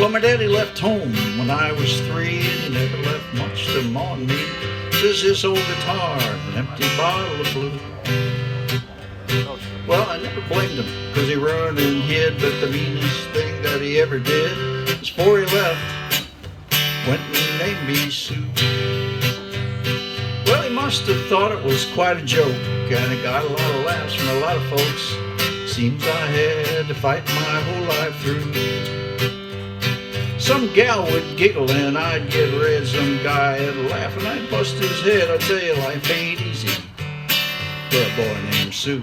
Well, my daddy left home when I was 3, and he never left much to mourn me. Says this old guitar, an empty bottle of blue. Well, I never blamed him, 'cause he run and hid, but the meanest thing that he ever did was before he left, went and named me Sue. Well, he must have thought it was quite a joke, and it got a lot of laughs from a lot of folks. Seems I had to fight my whole life through. Some gal would giggle and I'd get red, some guy would laugh and I'd bust his head. I tell you, life ain't easy for a boy named Sue.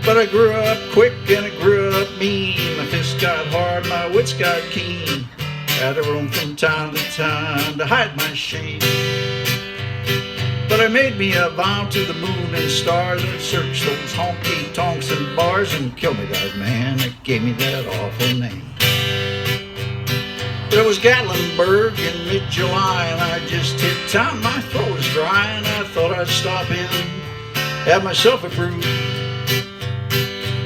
But I grew up quick and I grew up mean. My fists got hard, my wits got keen. Had to roam from town to town to hide my shame. But I made me a vow to the moon and stars, and search those honky-tonks and bars and kill me that man that gave me that awful name. But it was Gatlinburg in mid-July, and I just hit town, my throat was dry, and I thought I'd stop in, have myself a brew.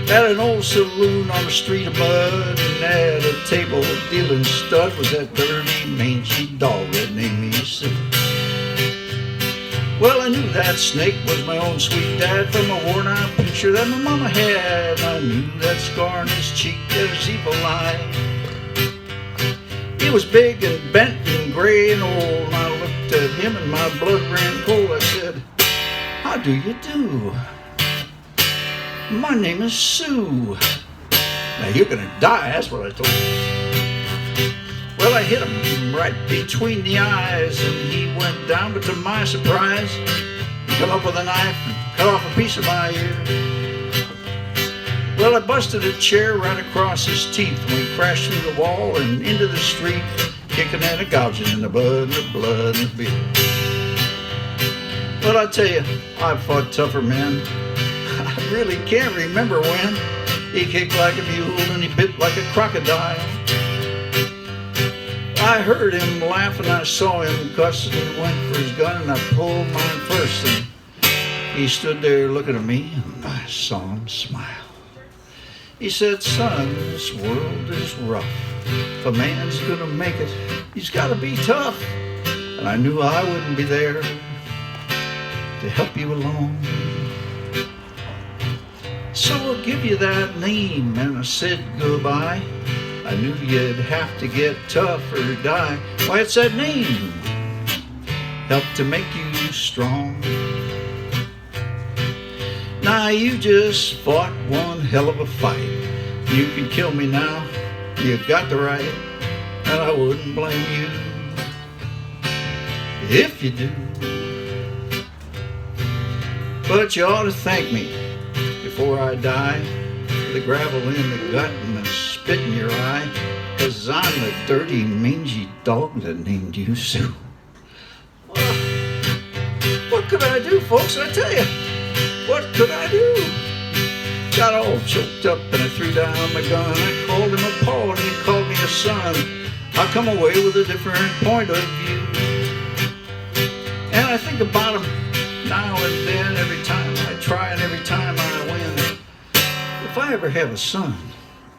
At an old saloon on the street of mud, and at a table dealing stud was that dirty, mangy dog that named me Sue. Well, I knew that snake was my own sweet dad from a worn-out picture that my mama had. I knew that scar on his cheek, his evil eye. He was big and bent and gray and old, and I looked at him and my blood ran cold. I said, "How do you do? My name is Sue." "Now you're gonna die," that's what I told him. Well, I hit him right between the eyes, and he went down, but to my surprise, he come up with a knife and cut off a piece of my ear. Well, I busted a chair right across his teeth, and we crashed through the wall and into the street, kicking and a gouging in the bud and the blood and the beer. But I tell you, I've fought tougher men. I really can't remember when. He kicked like a mule and he bit like a crocodile. I heard him laugh and I saw him cuss, and he went for his gun and I pulled mine first, and he stood there looking at me and I saw him smile. He said, "Son, this world is rough. If a man's gonna make it, he's gotta be tough." And I knew I wouldn't be there to help you along. So I'll give you that name, and I said goodbye. I knew you'd have to get tough or die. Why, it's that name helped to make you strong. Now you just fought one hell of a fight. You can kill me now, you got the right, and I wouldn't blame you if you do. But you ought to thank me before I die for the gravel in the gut and the spit in your eye, 'cause I'm the dirty, mangy dog that named you Sue. Well, what could I do, folks? I tell you, what could I do? Got all choked up and I threw down my gun. I called him a paw and he called me a son. I come away with a different point of view, and I think about him now and then, every time I try and every time I win. If I ever have a son,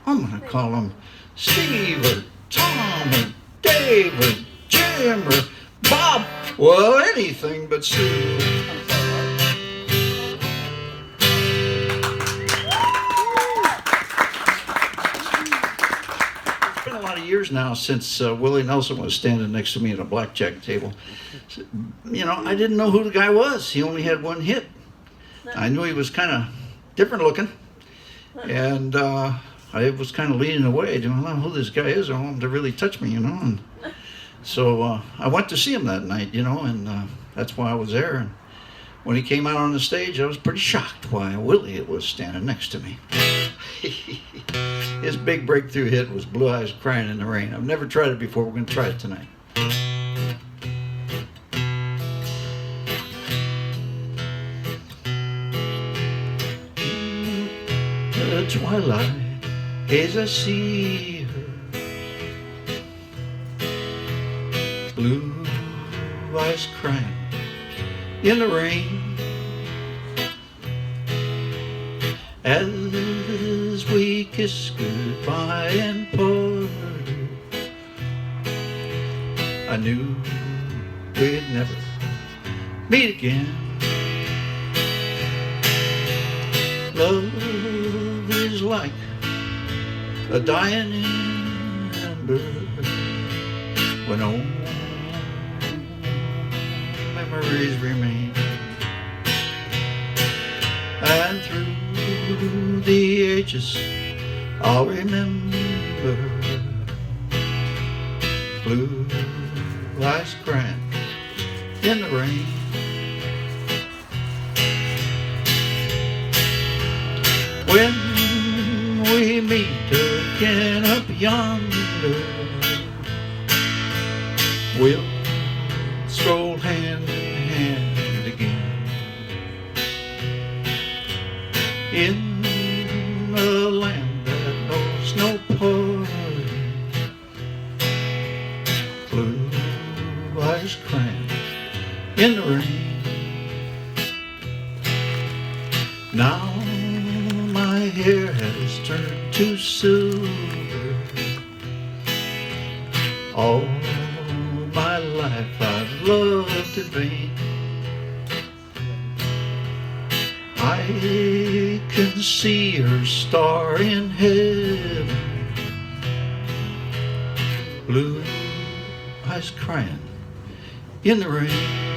I'm gonna call him Steve or Tom or Dave or Jim or Bob. Well, anything but Sue. It's been a lot of years now since Willie Nelson was standing next to me at a blackjack table. You know, I didn't know who the guy was. He only had one hit. I knew he was kind of different looking, and I was kind of leading away. I don't know who this guy is. I don't want him to really touch me, you know. And so I went to see him that night, you know, and that's why I was there. And when he came out on the stage, I was pretty shocked why Willie was standing next to me. His big breakthrough hit was Blue Eyes Crying in the Rain. I've never tried it before. We're going to try it tonight. The twilight as I see her, blue eyes crying in the rain, as we kiss goodbye and part. I knew we'd never meet again. Love is like a dying ember when old memories remain, and through the ages I'll remember blue eyes crying in the rain. When we meet again up yonder, we'll stroll hand in hand again in a land that knows no parting. Blue eyes crying in the rain. Now my hair has turned to silver. All my life I've loved in vain. I can see her star in heaven. Blue eyes crying in the rain.